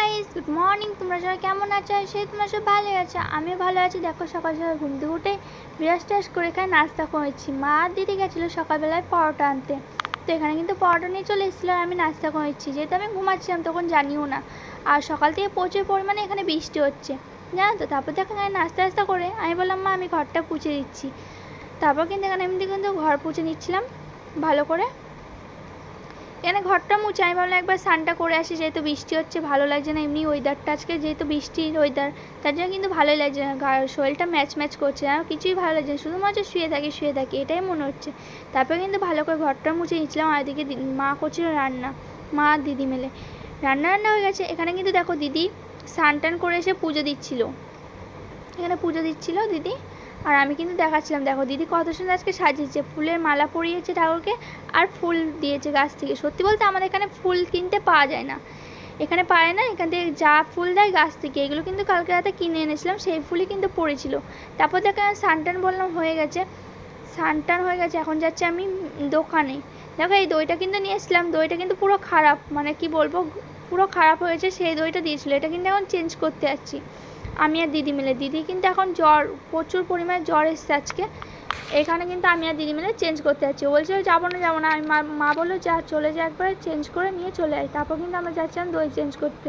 Guys, good morning. তোমরা সবাই কেমন আছো? সেই তোমরা সব ভালো আছো, আমিও ভালো আছি। দেখো সকাল সকাল ঘুম থেকে উঠে ব্রাশ টাশ করে এখানে নাস্তা করেছি। মা দিদি গেছিলো সকালবেলায় পরোটা আনতে, তো এখানে কিন্তু পরোটা নিয়ে চলে এসেছিলো আর আমি নাস্তা করেছি। যেহেতু আমি ঘুমাচ্ছিলাম তখন জানিও না, আর সকাল থেকে প্রচুর পরিমাণে এখানে বৃষ্টি হচ্ছে, জানো তো। তারপর দেখো এখানে নাস্তা করে আমি বললাম মা আমি ঘরটা পুছে দিচ্ছি। তারপর কিন্তু এখানে এমনি কিন্তু ঘর পুছে নিচ্ছিলাম ভালো করে। এখানে ঘরটা মুছে আমি ভাবলাম একবার স্নানটা করে আসি, যেহেতু বৃষ্টি হচ্ছে ভালো লাগছে না। এমনি ওয়েদারটা আজকে যেহেতু বৃষ্টির ওয়েদার, তার জন্য কিন্তু ভালোই লাগছে না। শরীরটা ম্যাচ করছে না, কিছুই ভালো লাগছে না, শুধুমাত্র শুয়ে থাকি এটাই মনে হচ্ছে। তারপরে কিন্তু ভালো করে ঘরটা মুছে নিচ্ছিলাম। আর এদিকে মা করছিল রান্না, মা আর দিদি মিলে রান্না হয়ে গেছে। এখানে কিন্তু দেখো দিদি স্নান টান করে এসে পুজো দিচ্ছিল, এখানে পুজো দিচ্ছিল দিদি। আর আমি কিন্তু দেখাচ্ছিলাম, দেখো দিদি কত সুন্দর আজকে সাজিয়েছে, ফুলের মালা পরিয়েছে ঠাকুরকে আর ফুল দিয়েছে গাছ থেকে। সত্যি বলতে আমাদের এখানে ফুল কিনতে পাওয়া যায় না, এখানে পায় না, এখান থেকে যা ফুল দেয় গাছ থেকে। এগুলো কিন্তু কালকে রাতে কিনে এনেছিলাম, সেই ফুলই কিন্তু পড়েছিল। তারপর দেখো সানটান বললাম হয়ে গেছে, সানটান হয়ে গেছে। এখন যাচ্ছি আমি দোকানে। দেখো এই দইটা কিন্তু নিয়ে এসেছিলাম, দইটা কিন্তু পুরো খারাপ, মানে কি বলবো, পুরো খারাপ হয়েছে। সেই দইটা দিয়েছিলো, এটা কিন্তু এখন চেঞ্জ করতে যাচ্ছি আমি আর দিদি মিলে। দিদি কিন্তু এখন জ্বর, প্রচুর পরিমাণে জ্বর এসছে আজকে। এখানে কিন্তু আমি আর দিদি মিলে চেঞ্জ করতে যাচ্ছি। ও বলছিল যাবো না, আমি মা বললো যা চলে যা, একবারে চেঞ্জ করে নিয়ে চলে আয়। তারপর কিন্তু আমরা যাচ্ছিলাম দই চেঞ্জ করতে।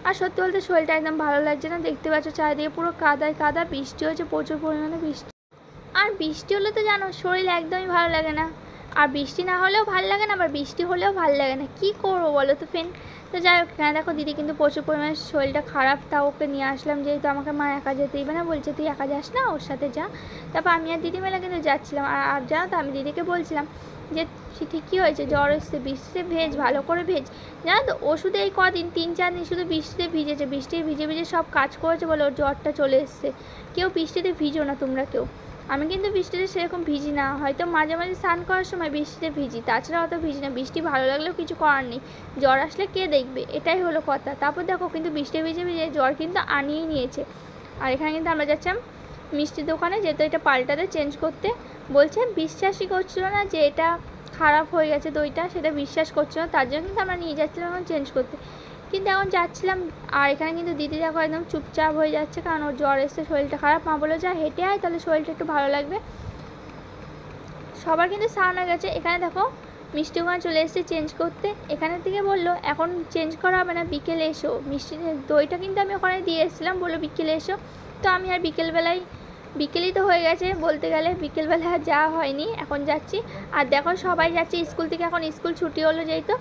আর সত্যি বলতে শরীরটা একদম ভালো লাগছে না, দেখতে পাচ্ছ চারিদিকে পুরো কাদায় কাদা, বৃষ্টি হয়েছে প্রচুর পরিমাণে বৃষ্টি। আর বৃষ্টি হলে তো জানো শরীর একদমই ভালো লাগে না, আর বৃষ্টি না হলেও ভালো লাগে না, আবার বৃষ্টি হলেও ভালো লাগে না। কী করবো বলো তো ফ্রেন্ড। তো যাই হোক, এখানে দেখো দিদি কিন্তু প্রচুর পরিমাণে শরীরটা খারাপ, তা ওকে নিয়ে আসলাম, যেহেতু আমাকে মা একা যেতে দিবে না, বলছে তুই একা যাস না, ওর সাথে যা। তারপর আমি আর দিদি মেলা কিন্তু যাচ্ছিলাম। আর জানো তো আমি দিদিকে বলছিলাম যে ঠিকই হয়েছে, জ্বর এসছে, বৃষ্টিতে ভেজ, ভালো করে ভেজ। জানো তো ও শুধু এই কদিন 3-4 দিন শুধু বৃষ্টিতে ভিজেছে, বৃষ্টি ভিজে সব কাজ করেছে বলে ওর জ্বরটা চলে এসছে। কেউ বৃষ্টিতে ভিজো না তোমরা কেউ। আমি কিন্তু বৃষ্টিতে সেরকম ভিজি না, হয়তো মাঝে মাঝে স্নান করার সময় বৃষ্টিতে ভিজি, তাছাড়া অত ভিজি না। বৃষ্টি ভালো লাগলেও কিছু করার নেই, জ্বর আসলে কে দেখবে, এটাই হলো কথা। তারপর দেখো কিন্তু বৃষ্টি ভিজে জ্বর কিন্তু আনিয়েই নিয়েছে। আর এখানে কিন্তু আমরা যাচ্ছিলাম মিষ্টির দোকানে, যেহেতু এটা পাল্টাতে চেঞ্জ করতে বলছে। বিশ্বাসই করছিল না যে এটা খারাপ হয়ে গেছে দইটা, সেটা বিশ্বাস করছিল না, তার জন্য কিন্তু আমরা নিয়ে যাচ্ছিলাম এখন চেঞ্জ করতে। কিন্তু এখন যাচ্ছিলাম, আর এখানে কিন্তু দিদি দেখো একদম চুপচাপ হয়ে যাচ্ছে, কারণ ওর জ্বর এসছে, শরীরটা খারাপ। মা বলে যা হেঁটে আয়, তাহলে শরীরটা একটু ভালো লাগবে। সবার কিন্তু স্নান হয়ে গেছে। এখানে দেখো মিষ্টি ওখানে চলে এসেছে চেঞ্জ করতে। এখানের থেকে বললো এখন চেঞ্জ করা হবে না, বিকেলে এসো। মিষ্টি দইটা কিন্তু আমি ওখানে দিয়ে এসেছিলাম, বললো বিকেলে এসো। তো আমি আর বিকেলেই তো হয়ে গেছে বলতে গেলে, বিকেলবেলা আর যাওয়া হয়নি, এখন যাচ্ছি। আর দেখো সবাই যাচ্ছে স্কুল থেকে, এখন স্কুল ছুটি হলো, যেহেতু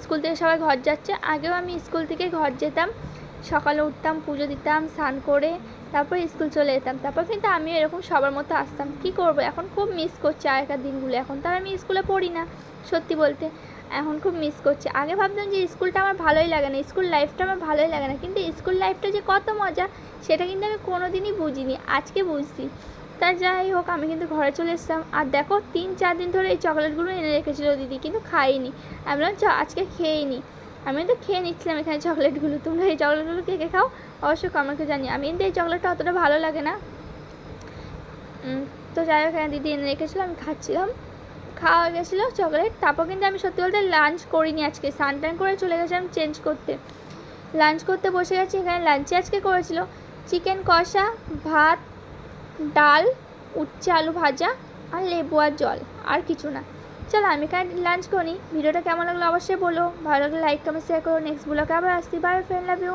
স্কুল থেকে সবাই ঘর যাচ্ছে। আগেও আমি স্কুল থেকে ঘর যেতাম, সকালে উঠতাম, পুজো দিতাম, স্নান করে তারপর স্কুল চলে যেতাম। তারপর কিন্তু আমি এরকম সবার মতো আসতাম। কি করব, এখন খুব মিস করছি আগেকার দিনগুলো। এখন তো আমি স্কুলে পড়ি না, সত্যি বলতে এখন খুব মিস করছি। আগে ভাবতাম যে স্কুলটা আমার ভালোই লাগে না, স্কুল লাইফটা আমার ভালোই লাগে না, কিন্তু স্কুল লাইফটা যে কত মজা সেটা কিন্তু আমি কোনো দিনই বুঝিনি, আজকে বুঝছি। তা যাই হোক, আমি কিন্তু ঘরে চলে এসেছিলাম। আর দেখো 3-4 দিন ধরে এই চকলেটগুলো এনে রেখেছিল দিদি, কিন্তু খাইনি। আমি বললাম আজকে খেয়েই নি। আমি তো খেয়ে নিচ্ছিলাম এখানে চকলেটগুলো। তোমরা এই চকলেটগুলো কে কে খাও অবশ্যই কমেন্টে জানি। আমি কিন্তু এই চকলেটটা অতটা ভালো লাগে না। তো যাই হোক, এখানে দিদি এনে রেখেছিলো, আমি খাচ্ছিলাম, খাওয়া হয়ে গেছিলো চকলেট। তারপর কিন্তু আমি সত্যি বলতে লাঞ্চ করিনি আজকে, স্নান টান করে চলে গেছিলাম চেঞ্জ করতে, লাঞ্চ করতে বসে গেছি। এখানে লাঞ্চে আজকে করেছিল চিকেন কষা, ভাত, ডাল, উচ্ছে আলু ভাজা আর লেবু আর জল, আর কিছু না। চলো আমি এখানে লাঞ্চ করি। ভিডিওটা কেমন লাগলো অবশ্যই বলো, ভালো লাগলে লাইক কমেন্ট শেয়ার করো। নেক্সট ব্লগে আবার আসছি, বাই ফ্রেন্ড, লাভ ইউ।